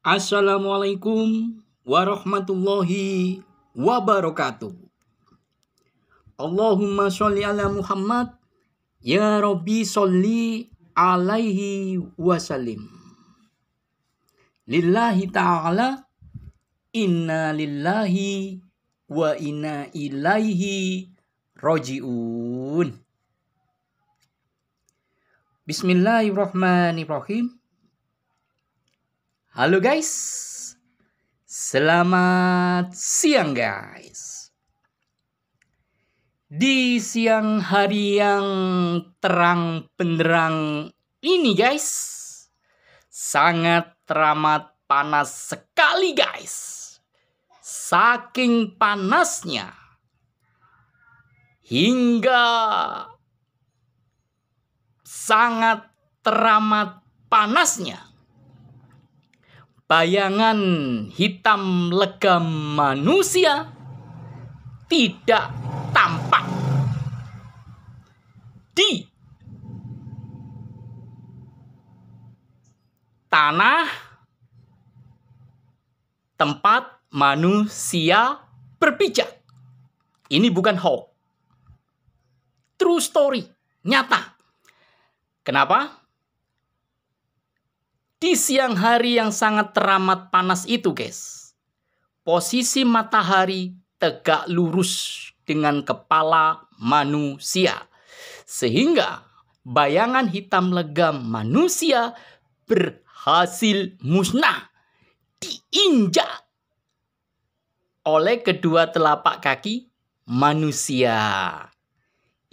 Assalamualaikum warahmatullahi wabarakatuh. Allahumma sholli ala Muhammad. Ya Rabbi sholli alaihi wasallim. Lillahi ta'ala. Inna lillahi wa inna ilaihi roji'un. Bismillahirrahmanirrahim. Halo guys, selamat siang guys. Di siang hari yang terang benderang ini guys, sangat teramat panas sekali guys. Saking panasnya hingga sangat teramat panasnya bayangan hitam legam manusia tidak tampak di tanah tempat manusia berpijak. Ini bukan hoax. True story, nyata. Kenapa? Di siang hari yang sangat teramat panas itu guys, posisi matahari tegak lurus dengan kepala manusia. Sehingga bayangan hitam legam manusia berhasil musnah, diinjak oleh kedua telapak kaki manusia.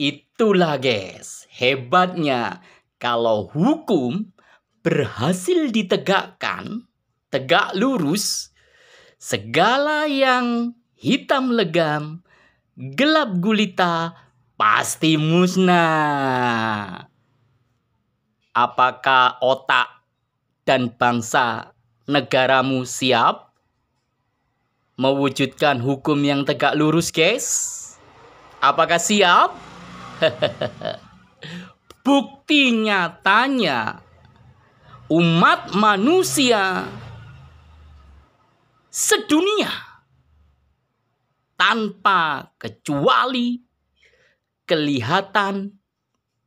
Itulah guys, hebatnya kalau hukum berhasil ditegakkan, tegak lurus, segala yang hitam legam, gelap gulita, pasti musnah. Apakah otak dan bangsa negaramu siap mewujudkan hukum yang tegak lurus, guys? Apakah siap? Bukti nyatanya umat manusia sedunia tanpa kecuali kelihatan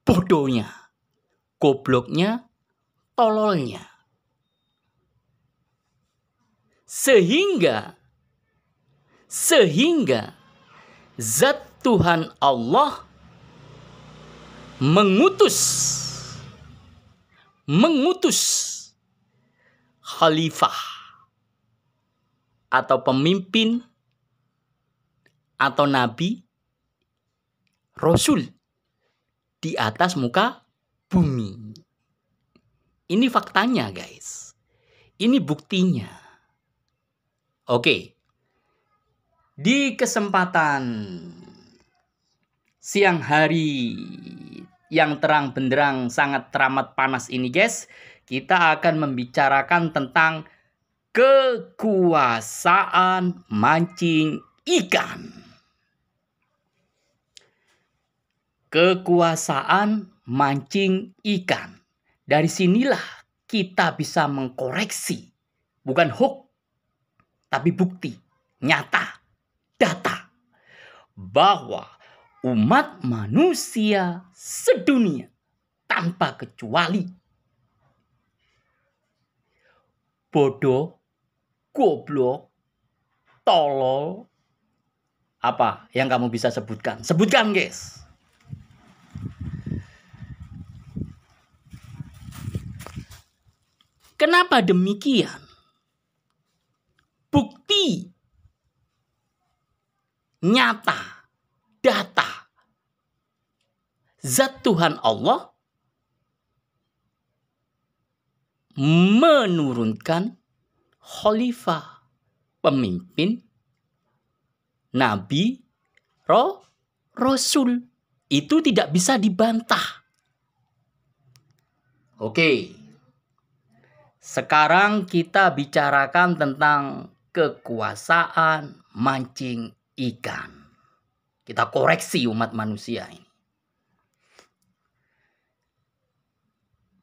bodohnya, gobloknya, tololnya. Sehingga zat Tuhan Allah mengutus khalifah atau pemimpin atau nabi, rasul di atas muka bumi. Ini faktanya guys. Ini buktinya. Oke. Di kesempatan siang hari yang terang benderang sangat teramat panas ini guys, kita akan membicarakan tentang kekuasaan mancing ikan. Kekuasaan mancing ikan. Dari sinilah kita bisa mengkoreksi, bukan hoax, tapi bukti, nyata, data, bahwa umat manusia sedunia tanpa kecuali bodoh, goblok, tolol. Apa yang kamu bisa sebutkan? Sebutkan guys. Kenapa demikian? Bukti nyata, data, zat Tuhan Allah menurunkan khalifah, pemimpin, nabi, rasul. Itu tidak bisa dibantah. Oke. Sekarang kita bicarakan tentang kekuasaan mancing ikan. Kita koreksi umat manusia ini.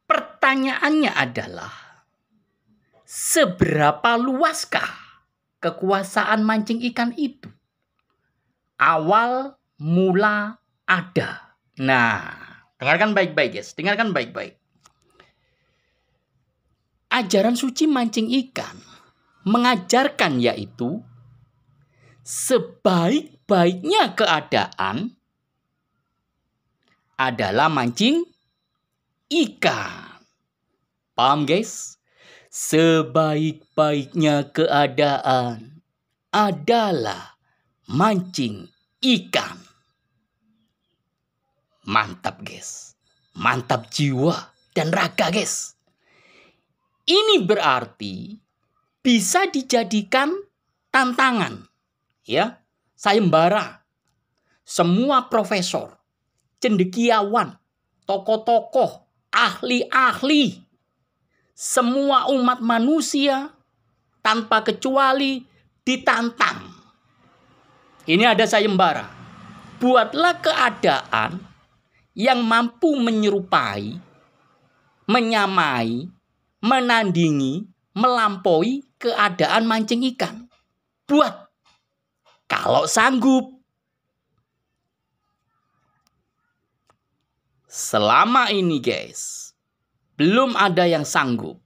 Pertanyaannya adalah, seberapa luaskah kekuasaan mancing ikan itu? Awal mula ada. Nah, dengarkan baik-baik guys, dengarkan baik-baik. Ajaran suci mancing ikan mengajarkan yaitu sebaik-baiknya keadaan adalah mancing ikan. Paham guys? Sebaik-baiknya keadaan adalah mancing ikan. Mantap guys. Mantap jiwa dan raga guys. Ini berarti bisa dijadikan tantangan. Ya, sayembara. Semua profesor, cendekiawan, tokoh-tokoh, ahli-ahli, semua umat manusia tanpa kecuali ditantang. Ini ada sayembara. Buatlah keadaan yang mampu menyerupai, menyamai, menandingi, melampaui keadaan mancing ikan. Buat. Kalau sanggup. Selama ini guys, belum ada yang sanggup.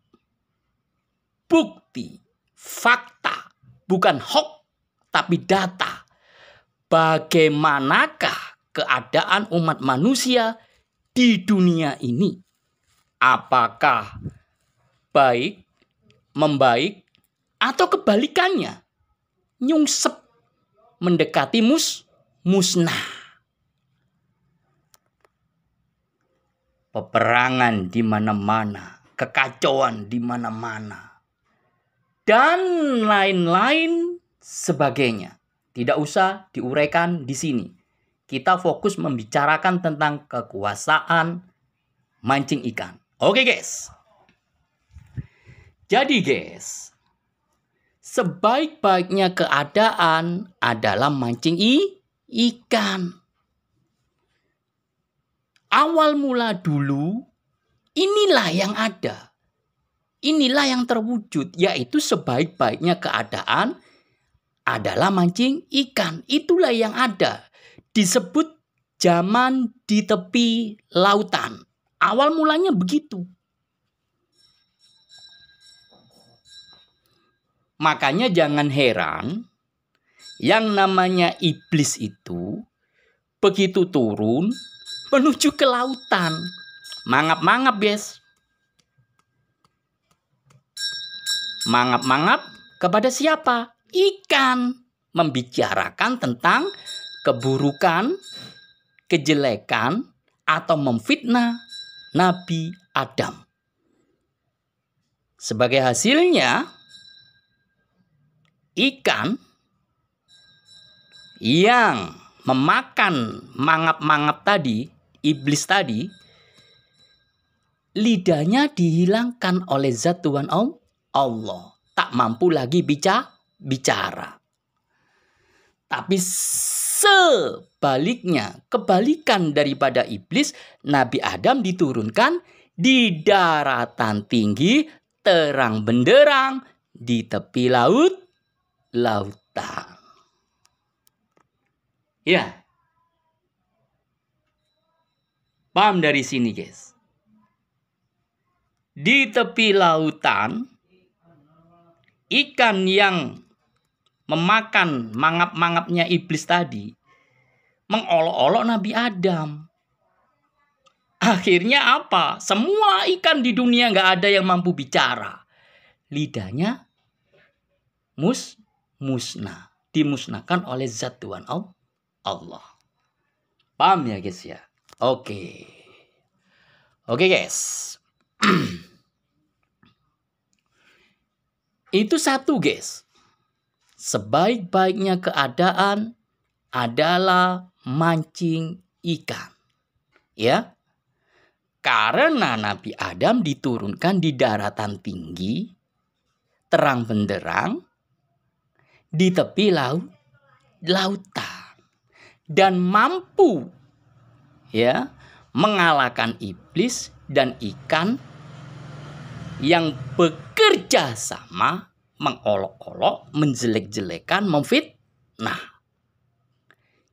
Bukti, fakta, bukan hoax, tapi data. Bagaimanakah keadaan umat manusia di dunia ini? Apakah baik, membaik, atau kebalikannya? Nyungsep, mendekati musnah. Peperangan di mana-mana, kekacauan di mana-mana, dan lain-lain sebagainya. Tidak usah diuraikan di sini. Kita fokus membicarakan tentang kekuasaan mancing ikan. Oke guys. Jadi guys, sebaik-baiknya keadaan adalah mancing ikan. Awal mula dulu, inilah yang ada. Inilah yang terwujud, yaitu sebaik-baiknya keadaan adalah mancing ikan. Itulah yang ada. Disebut zaman di tepi lautan. Awal mulanya begitu. Makanya jangan heran yang namanya iblis itu begitu turun menuju ke lautan. Mangap-mangap, guys. Mangap-mangap kepada siapa? Ikan. Membicarakan tentang keburukan, kejelekan, atau memfitnah Nabi Adam. Sebagai hasilnya, ikan yang memakan mangap-mangap tadi, iblis tadi, lidahnya dihilangkan oleh zat Tuhan Allah. Tak mampu lagi bicara. Tapi sebaliknya, kebalikan daripada iblis, Nabi Adam diturunkan di daratan tinggi, terang benderang, di tepi lautan. Ya. Paham dari sini, guys. Di tepi lautan, ikan yang memakan mangap-mangapnya iblis tadi mengolok-olok Nabi Adam. Akhirnya apa? Semua ikan di dunia nggak ada yang mampu bicara. Lidahnya musnah. Dimusnahkan oleh zat Tuhan Allah. Paham ya guys ya? Oke guys. Itu satu guys. Sebaik-baiknya keadaan adalah mancing ikan. Ya. Karena Nabi Adam diturunkan di daratan tinggi, terang benderang, di tepi lautan. Dan mampu ya mengalahkan iblis dan ikan yang bekerja sama mengolok-olok, menjelek-jelekan, memfitnah.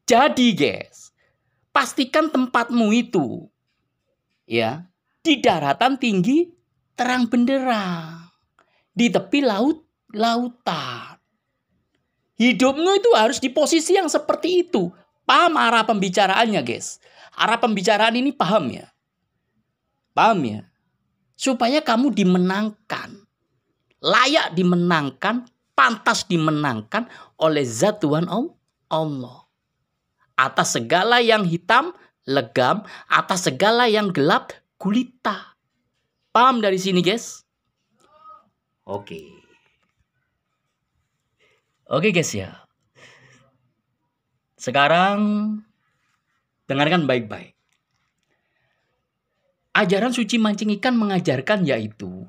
Jadi guys, pastikan tempatmu itu ya di daratan tinggi terang benderang, di tepi lautan. Hidupmu itu harus di posisi yang seperti itu. Paham arah pembicaraannya guys? Arah pembicaraan ini paham ya? Paham ya? Supaya kamu dimenangkan, layak dimenangkan, pantas dimenangkan oleh Zat Tuhan Allah. Atas segala yang hitam, legam. Atas segala yang gelap, gulita. Paham dari sini guys? Oke guys ya. Sekarang dengarkan baik-baik. Ajaran suci mancing ikan mengajarkan yaitu,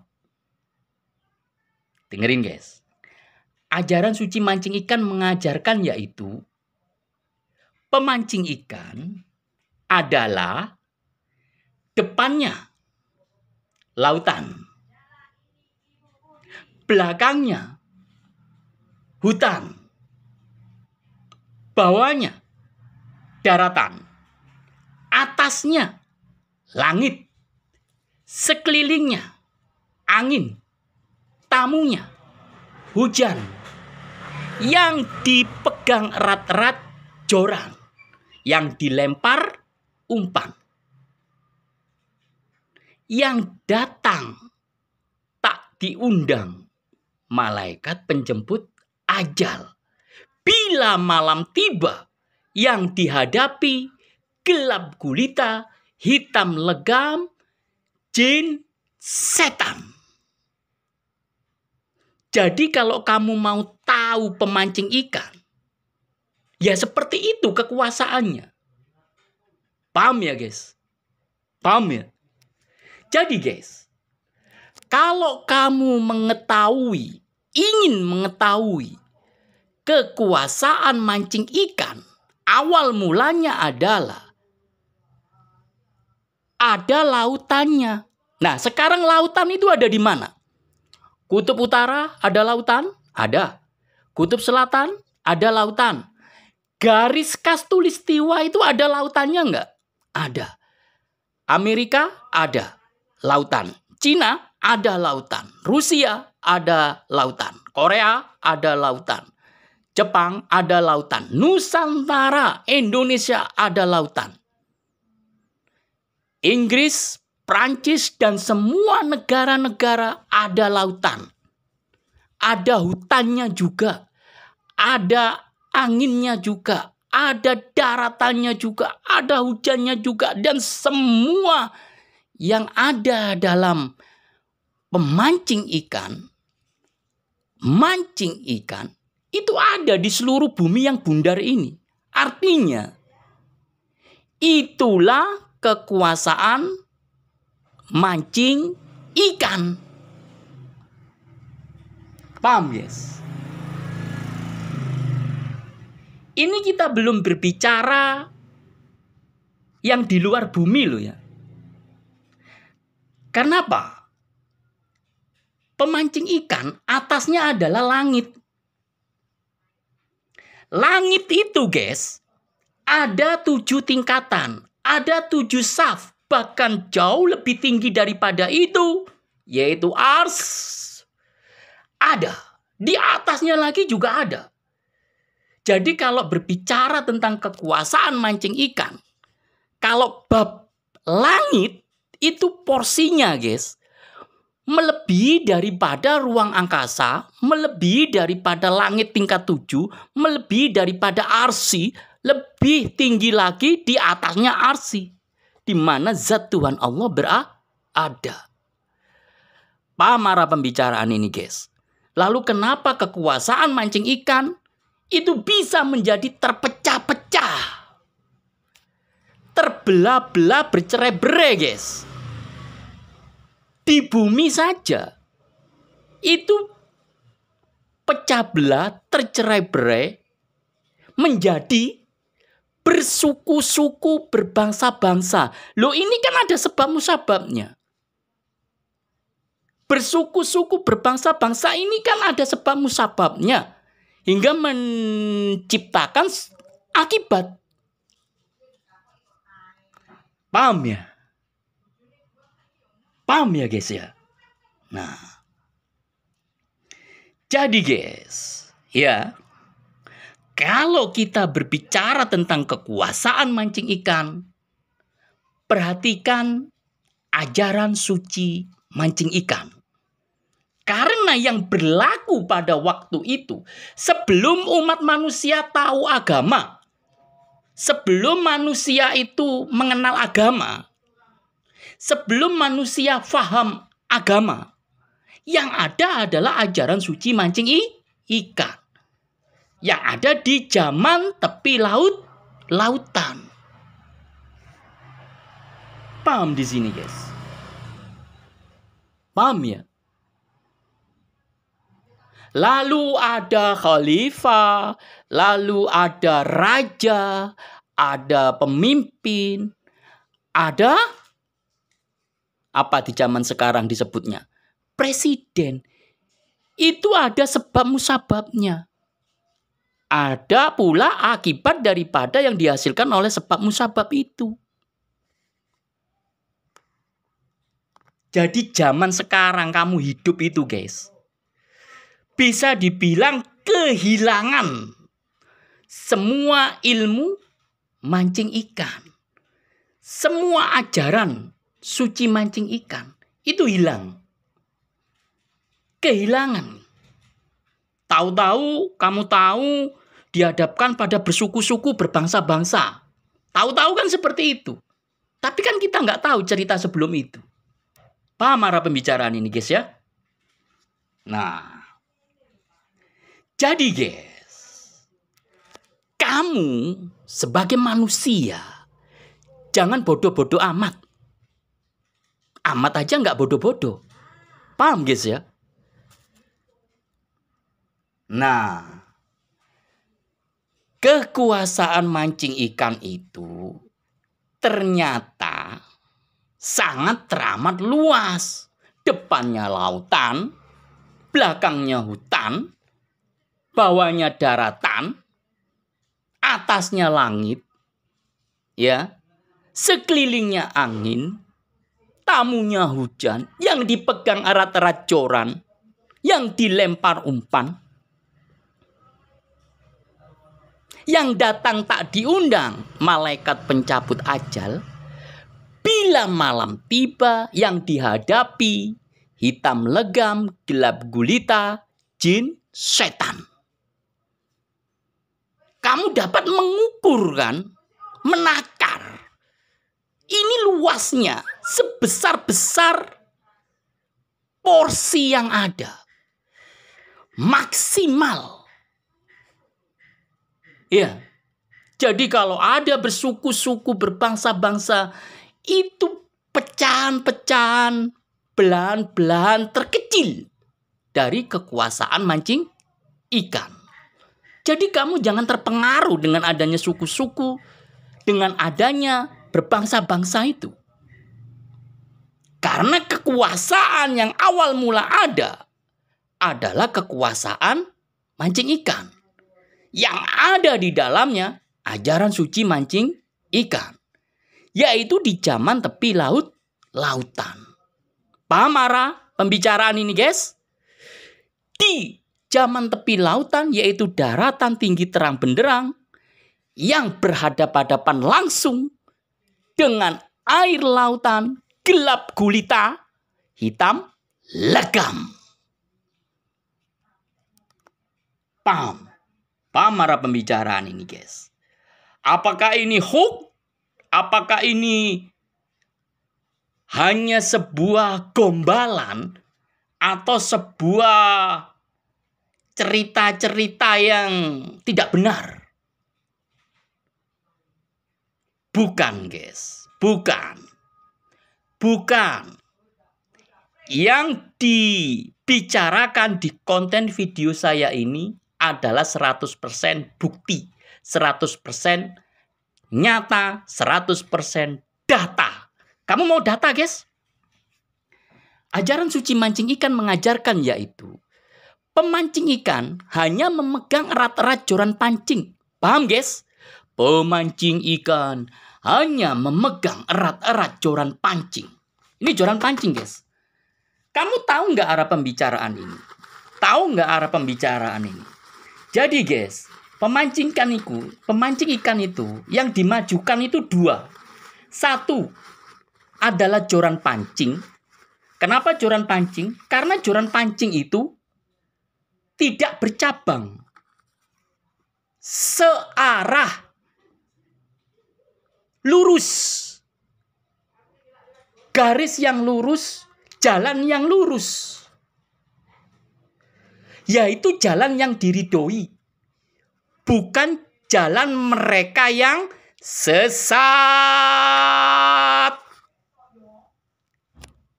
dengerin guys. Ajaran suci mancing ikan mengajarkan yaitu, pemancing ikan adalah depannya lautan, belakangnya hutan, bawahnya daratan, atasnya langit, sekelilingnya angin, tamunya hujan, yang dipegang erat-erat joran, yang dilempar umpan, yang datang tak diundang malaikat penjemput ajal. Bila malam tiba, yang dihadapi gelap gulita, hitam legam, jin, setan. Jadi kalau kamu mau tahu pemancing ikan, ya seperti itu kekuasaannya. Paham ya guys? Paham ya? Jadi guys, kalau kamu ingin mengetahui kekuasaan mancing ikan, awal mulanya adalah ada lautannya. Nah, sekarang lautan itu ada di mana? Kutub utara ada lautan? Ada. Kutub selatan ada lautan. Garis khatulistiwa itu ada lautannya enggak? Ada. Amerika ada lautan. Cina ada lautan. Rusia ada lautan. Korea ada lautan. Jepang ada lautan. Nusantara, Indonesia ada lautan. Inggris, Prancis, dan semua negara-negara ada lautan. Ada hutannya juga. Ada anginnya juga. Ada daratannya juga. Ada hujannya juga. Dan semua yang ada dalam pemancing ikan, mancing ikan, itu ada di seluruh bumi yang bundar ini. Artinya, itulah kekuasaan mancing ikan. Paham yes? Ini kita belum berbicara yang di luar bumi loh ya. Kenapa? Pemancing ikan atasnya adalah langit. Langit itu guys, ada 7 tingkatan, ada 7 saf, bahkan jauh lebih tinggi daripada itu, yaitu ars. Ada, di atasnya lagi juga ada. Jadi kalau berbicara tentang kekuasaan mancing ikan, kalau bab langit itu porsinya guys, melebihi daripada ruang angkasa, melebihi daripada langit tingkat 7, melebihi daripada arsi, lebih tinggi lagi di atasnya arsi, di mana Zat Tuhan Allah berada. Paham arah pembicaraan ini guys? Lalu kenapa kekuasaan mancing ikan itu bisa menjadi terpecah-pecah, terbelah-belah, bercerai-berai guys? Di bumi saja itu pecah belah, tercerai-berai, menjadi bersuku-suku, berbangsa-bangsa. Loh ini kan ada sebab musababnya. Bersuku-suku, berbangsa-bangsa ini kan ada sebab musababnya. Hingga menciptakan akibat. Paham ya? Paham ya guys ya? Nah. Jadi guys, ya. Kalau kita berbicara tentang kekuasaan mancing ikan, perhatikan ajaran suci mancing ikan. Karena yang berlaku pada waktu itu, sebelum umat manusia tahu agama, sebelum manusia itu mengenal agama, sebelum manusia faham agama, yang ada adalah ajaran suci mancing ikan. Yang ada di zaman tepi lautan. Paham di sini, guys? Paham ya? Lalu ada khalifah, lalu ada raja, ada pemimpin, ada apa di zaman sekarang disebutnya? Presiden. Itu ada sebab musababnya. Ada pula akibat daripada yang dihasilkan oleh sebab musabab itu. Jadi zaman sekarang kamu hidup itu guys, bisa dibilang kehilangan semua ilmu mancing ikan. Semua ajaran suci mancing ikan itu hilang. Kehilangan. Tahu-tahu, kamu tahu dihadapkan pada bersuku-suku, berbangsa-bangsa. Tahu-tahu kan seperti itu. Tapi kan kita nggak tahu cerita sebelum itu. Paham arah pembicaraan ini guys ya? Nah. Jadi guys, kamu sebagai manusia jangan bodoh-bodoh amat. Amat aja nggak bodoh-bodoh. Paham guys ya? Nah, kekuasaan mancing ikan itu ternyata sangat teramat luas. Depannya lautan, belakangnya hutan, bawahnya daratan, atasnya langit, ya, sekelilingnya angin, tamunya hujan, yang dipegang erat-erat joran, yang dilempar umpan, yang datang tak diundang malaikat pencabut ajal, bila malam tiba yang dihadapi hitam legam, gelap gulita, jin, setan. Kamu dapat mengukur kan, menakar. Ini luasnya sebesar-besar porsi yang ada. Maksimal. Ya. Jadi kalau ada bersuku-suku, berbangsa-bangsa, itu pecahan-pecahan, belahan-belahan terkecil dari kekuasaan mancing ikan. Jadi kamu jangan terpengaruh dengan adanya suku-suku, dengan adanya berbangsa-bangsa itu. Karena kekuasaan yang awal mula ada adalah kekuasaan mancing ikan. Yang ada di dalamnya ajaran suci mancing ikan. Yaitu di zaman tepi lautan. Paham arah pembicaraan ini guys? Di zaman tepi lautan yaitu daratan tinggi terang benderang yang berhadapan-hadapan langsung dengan air lautan gelap gulita, hitam legam. Paham? Paham arah pembicaraan ini guys? Apakah ini hoax? Apakah ini hanya sebuah gombalan atau sebuah cerita-cerita yang tidak benar? Bukan, guys. Bukan. Yang dibicarakan di konten video saya ini adalah 100% bukti, 100% nyata, 100% data. Kamu mau data, guys? Ajaran suci mancing ikan mengajarkan yaitu pemancing ikan hanya memegang erat-erat joran pancing. Paham guys? Pemancing ikan hanya memegang erat-erat joran pancing. Ini joran pancing guys. Kamu tahu nggak arah pembicaraan ini? Tahu nggak arah pembicaraan ini? Jadi guys, pemancing ikan itu yang dimajukan itu dua. Satu adalah joran pancing. Kenapa joran pancing? Karena joran pancing itu tidak bercabang. Searah. Lurus. Garis yang lurus, jalan yang lurus. Yaitu jalan yang diridhoi. Bukan jalan mereka yang sesat.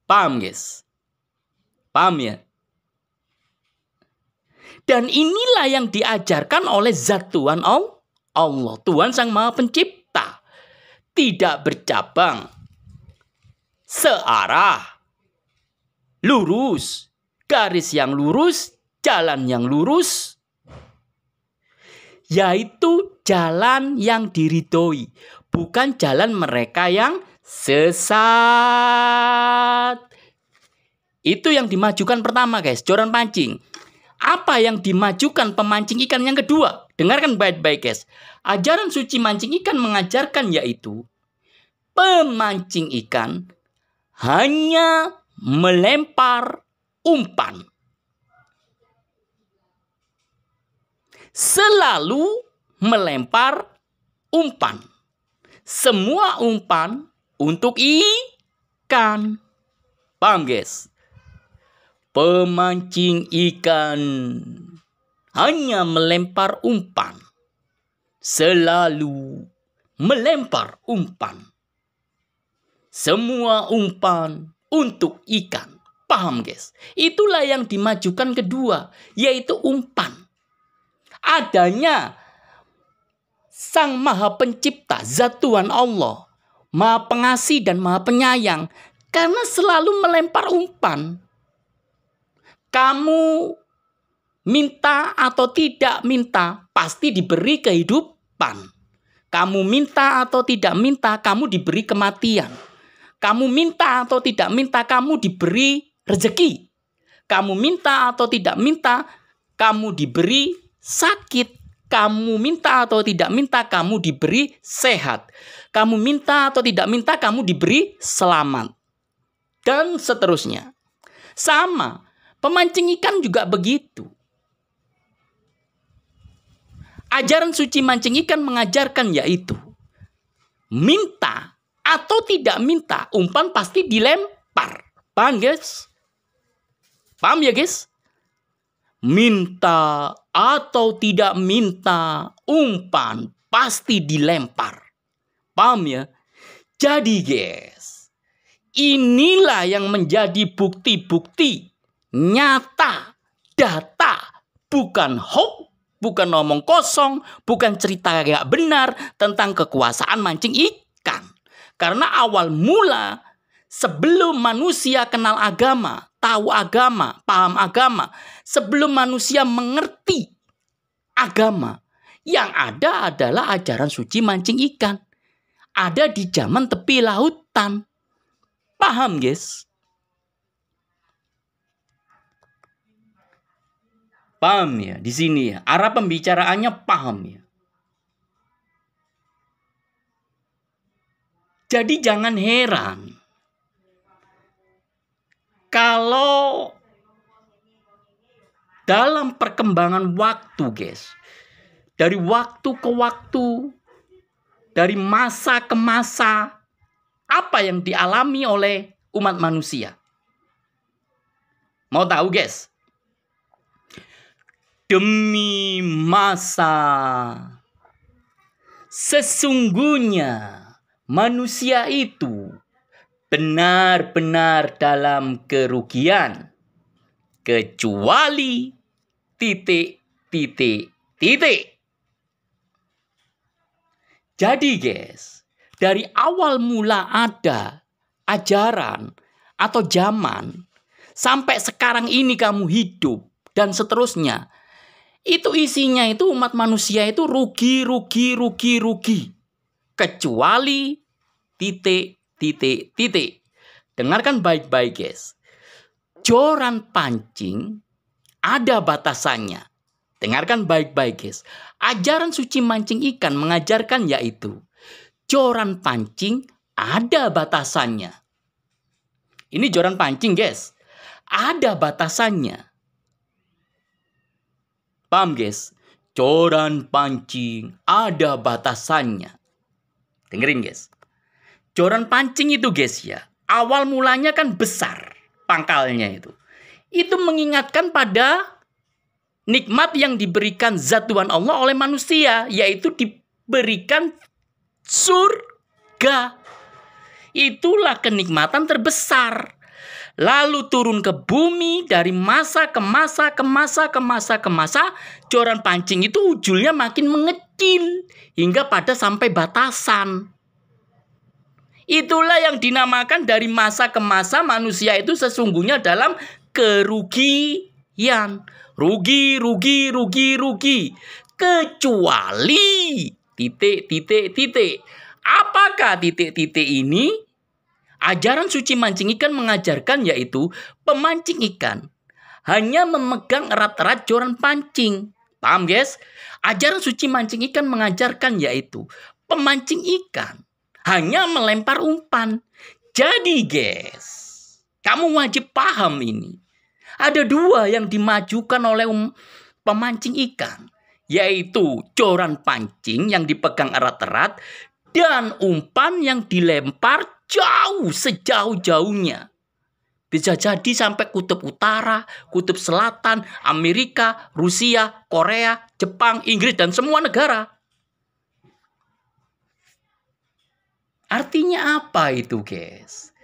Paham guys? Paham ya? Dan inilah yang diajarkan oleh Zat Tuhan Allah. Tuhan Sang Maha Pencipta. Tidak bercabang. Searah. Lurus. Garis yang lurus. Jalan yang lurus. Yaitu jalan yang diridhoi. Bukan jalan mereka yang sesat. Itu yang dimajukan pertama guys, joran pancing. Apa yang dimajukan pemancing ikan yang kedua? Dengarkan baik-baik guys. Ajaran suci mancing ikan mengajarkan yaitu pemancing ikan hanya melempar umpan. Selalu melempar umpan. Semua umpan untuk ikan. Paham guys? Pemancing ikan hanya melempar umpan. Selalu melempar umpan. Semua umpan untuk ikan. Paham guys? Itulah yang dimajukan kedua, yaitu umpan. Adanya Sang Maha Pencipta, Zat Tuhan Allah, Maha Pengasih dan Maha Penyayang, karena selalu melempar umpan. Kamu minta atau tidak minta, pasti diberi kehidupan. Kamu minta atau tidak minta, kamu diberi kematian. Kamu minta atau tidak minta, kamu diberi rezeki. Kamu minta atau tidak minta, kamu diberi sakit. Kamu minta atau tidak minta, kamu diberi sehat. Kamu minta atau tidak minta, kamu diberi selamat. Dan seterusnya. Sama, pemancing ikan juga begitu. Ajaran suci mancing ikan mengajarkan yaitu minta atau tidak minta, umpan pasti dilempar. Paham guys? Paham ya guys? Minta atau tidak minta, umpan pasti dilempar. Paham ya? Jadi guys, inilah yang menjadi bukti-bukti nyata, data, bukan hoax, bukan omong kosong, bukan cerita gak benar tentang kekuasaan mancing ikan. Karena awal mula sebelum manusia kenal agama, tahu agama, paham agama, sebelum manusia mengerti agama, yang ada adalah ajaran suci mancing ikan. Ada di zaman tepi lautan. Paham guys? Paham ya? Di sini ya, arah pembicaraannya paham ya. Jadi jangan heran kalau dalam perkembangan waktu guys, dari waktu ke waktu, dari masa ke masa, apa yang dialami oleh umat manusia? Mau tahu guys? Demi masa, sesungguhnya manusia itu benar-benar dalam kerugian, kecuali titik. Jadi guys, dari awal mula ada ajaran atau zaman sampai sekarang ini kamu hidup, dan seterusnya. Itu isinya itu umat manusia itu rugi. Kecuali titik. Dengarkan baik-baik guys. Joran pancing ada batasannya. Dengarkan baik-baik guys. Ajaran suci mancing ikan mengajarkan yaitu joran pancing ada batasannya. Ini joran pancing guys. Ada batasannya. Paham guys? Joran pancing ada batasannya. Dengerin guys. Joran pancing itu guys ya. Awal mulanya kan besar pangkalnya itu. Itu mengingatkan pada nikmat yang diberikan zat Tuhan Allah oleh manusia. Yaitu diberikan surga. Itulah kenikmatan terbesar. Lalu turun ke bumi dari masa ke masa. Joran pancing itu ujungnya makin mengecil. Hingga pada sampai batasan. Itulah yang dinamakan dari masa ke masa manusia itu sesungguhnya dalam kerugian. Rugi. Kecuali titik. Apakah titik ini? Ajaran suci mancing ikan mengajarkan yaitu pemancing ikan hanya memegang erat-erat joran pancing. Paham guys? Ajaran suci mancing ikan mengajarkan yaitu pemancing ikan hanya melempar umpan. Jadi guys, kamu wajib paham ini. Ada dua yang dimajukan oleh pemancing ikan. Yaitu joran pancing yang dipegang erat-erat dan umpan yang dilempar jauh sejauh-jauhnya. Bisa jadi sampai kutub utara, kutub selatan, Amerika, Rusia, Korea, Jepang, Inggris, dan semua negara. Artinya apa itu guys?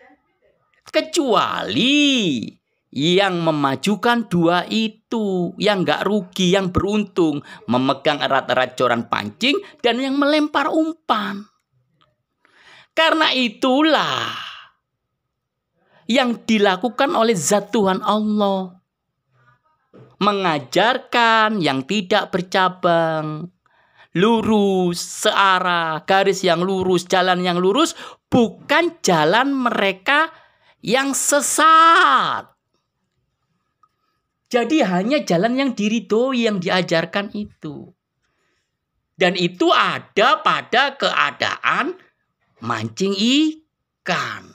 Kecuali yang memajukan dua itu, yang gak rugi, yang beruntung, memegang erat-erat joran pancing dan yang melempar umpan. Karena itulah yang dilakukan oleh zat Tuhan Allah. Mengajarkan yang tidak bercabang. Lurus, searah, garis yang lurus, jalan yang lurus. Bukan jalan mereka yang sesat. Jadi hanya jalan yang diridhoi yang diajarkan itu. Dan itu ada pada keadaan mancing ikan.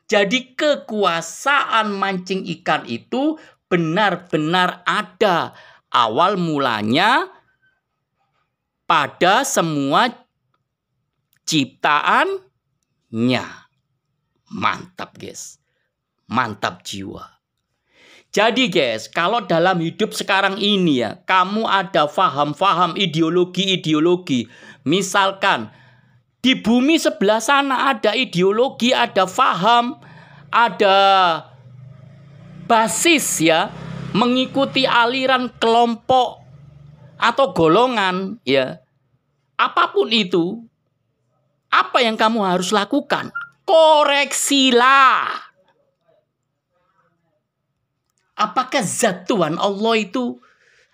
Jadi kekuasaan mancing ikan itu benar-benar ada. Awal mulanya pada semua ciptaannya. Mantap guys. Mantap jiwa. Jadi guys, kalau dalam hidup sekarang ini ya, kamu ada faham-faham ideologi-ideologi. Misalkan di bumi sebelah sana ada ideologi, ada faham, ada basis ya, mengikuti aliran kelompok atau golongan ya. Apapun itu, apa yang kamu harus lakukan? Koreksilah. Apakah zat Tuhan Allah itu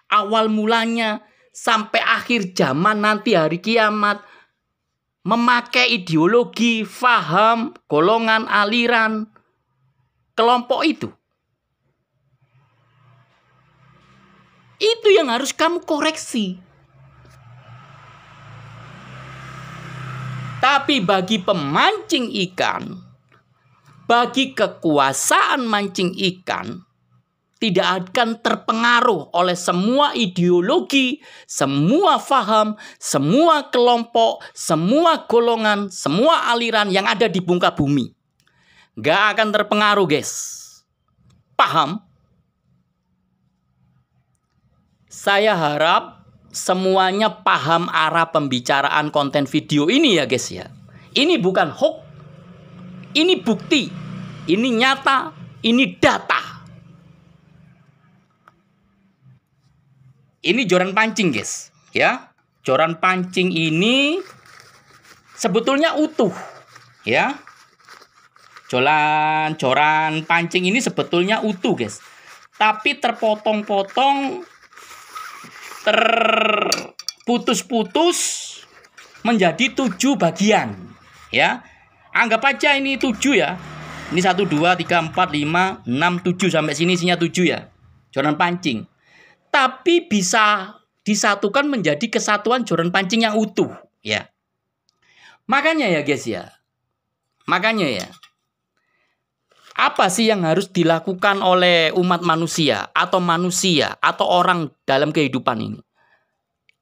awal mulanya sampai akhir zaman nanti hari kiamat memakai ideologi, faham, golongan, aliran, kelompok itu? Itu yang harus kamu koreksi. Tapi bagi pemancing ikan, bagi kekuasaan mancing ikan, tidak akan terpengaruh oleh semua ideologi, semua faham, semua kelompok, semua golongan, semua aliran yang ada di muka bumi. Gak akan terpengaruh guys. Paham? Saya harap semuanya paham arah pembicaraan konten video ini ya guys ya. Ini bukan hoax. Ini bukti. Ini nyata. Ini data. Ini joran pancing guys, ya. Joran pancing ini sebetulnya utuh, ya. Joran pancing ini sebetulnya utuh, guys. Tapi terpotong-potong, terputus-putus menjadi 7 bagian. Ya. Anggap aja ini 7 ya. Ini 1, 2, 3, 4, 5, 6, 7. Sampai sini isinya 7 ya. Joran pancing. Tapi bisa disatukan menjadi kesatuan joran pancing yang utuh. Ya. Makanya ya guys ya. Makanya ya. Apa sih yang harus dilakukan oleh umat manusia atau orang dalam kehidupan ini?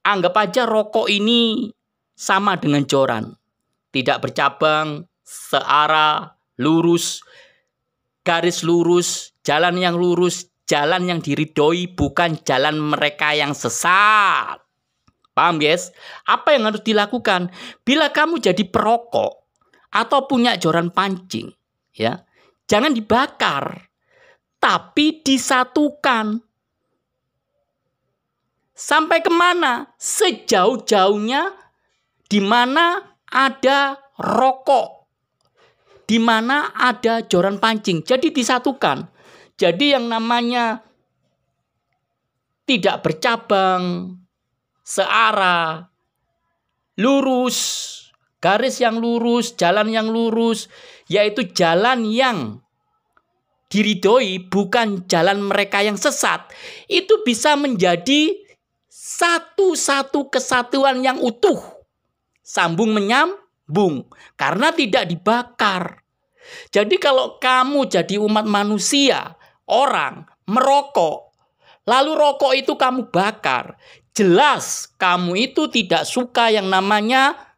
Anggap aja rokok ini sama dengan joran. Tidak bercabang, searah, lurus, garis lurus, jalan yang lurus, jalan yang diridhoi, bukan jalan mereka yang sesat. Paham guys? Apa yang harus dilakukan? Bila kamu jadi perokok atau punya joran pancing, ya, jangan dibakar, tapi disatukan. Sampai kemana? Sejauh-jauhnya di mana ada rokok, di mana ada joran pancing. Jadi disatukan. Jadi yang namanya tidak bercabang, searah, lurus, garis yang lurus, jalan yang lurus, yaitu jalan yang diridhoi, bukan jalan mereka yang sesat. Itu bisa menjadi satu kesatuan yang utuh. Sambung menyambung. Karena tidak dibakar. Jadi kalau kamu jadi umat manusia, orang, merokok, lalu rokok itu kamu bakar, jelas kamu itu tidak suka yang namanya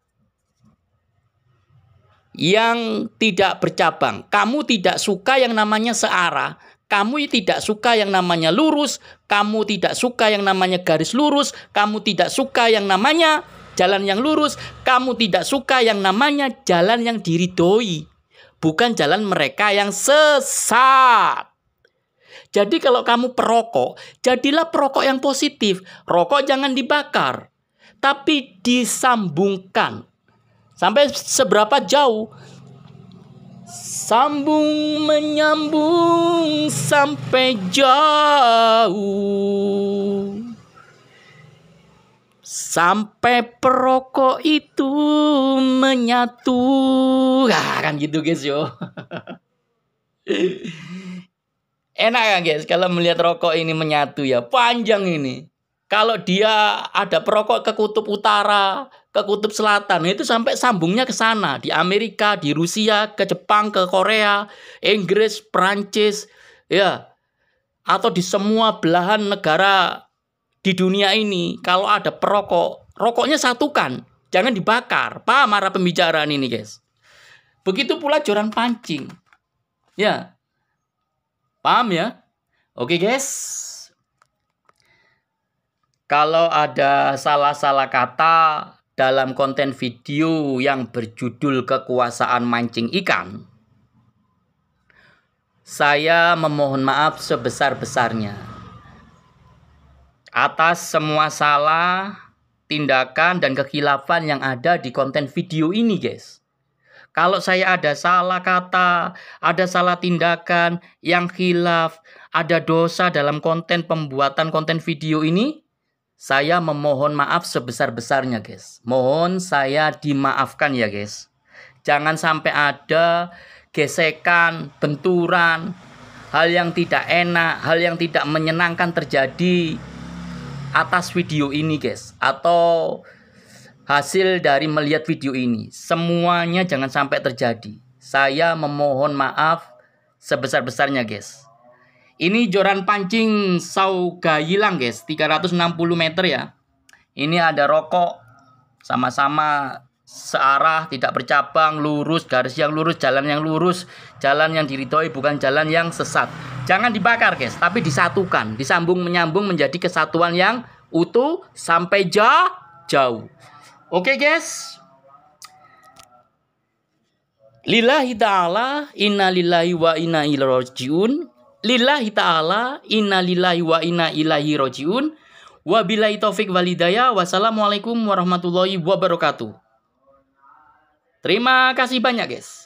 yang tidak bercabang. Kamu tidak suka yang namanya searah. Kamu tidak suka yang namanya lurus. Kamu tidak suka yang namanya garis lurus. Kamu tidak suka yang namanya jalan yang lurus. Kamu tidak suka yang namanya jalan yang diridhoi, bukan jalan mereka yang sesat. Jadi kalau kamu perokok, jadilah perokok yang positif. Rokok jangan dibakar, tapi disambungkan. Sampai seberapa jauh? Sambung menyambung sampai jauh. Sampai perokok itu menyatu. Nah, kan gitu guys yo. Enak kan guys kalau melihat rokok ini menyatu ya. Panjang ini. Kalau dia ada perokok ke kutub utara, ke kutub selatan, itu sampai sambungnya ke sana. Di Amerika, di Rusia, ke Jepang, ke Korea, Inggris, Prancis, ya. Atau di semua belahan negara di dunia ini, kalau ada perokok, rokoknya satukan. Jangan dibakar. Paham arah pembicaraan ini guys? Begitu pula joran pancing. Ya. Paham ya? Oke guys. Kalau ada salah-salah kata dalam konten video yang berjudul kekuasaan mancing ikan, saya memohon maaf sebesar-besarnya atas semua salah, tindakan, dan kekhilafan yang ada di konten video ini guys. Kalau saya ada salah kata, ada salah tindakan yang khilaf, ada dosa dalam konten pembuatan konten video ini, saya memohon maaf sebesar-besarnya guys. Mohon saya dimaafkan ya guys. Jangan sampai ada gesekan, benturan, hal yang tidak enak, hal yang tidak menyenangkan terjadi atas video ini guys. Atau hasil dari melihat video ini. Semuanya jangan sampai terjadi. Saya memohon maaf sebesar-besarnya guys. Ini joran pancing Saugailang guys, 360 meter ya. Ini ada rokok, sama-sama searah, tidak bercabang, lurus, garis yang lurus, jalan yang diridhoi, bukan jalan yang sesat. Jangan dibakar guys, tapi disatukan, disambung menyambung menjadi kesatuan yang utuh sampai jauh. Oke guys. Lillahi ta'ala, inna lillahi wa inna ilaihi rajiun. Lillahi ta'ala, inna lillahi wa inna ilaihi rajiun. Wabillahi taufik walhidayah. Wassalamualaikum warahmatullahi wabarakatuh. Terima kasih banyak guys.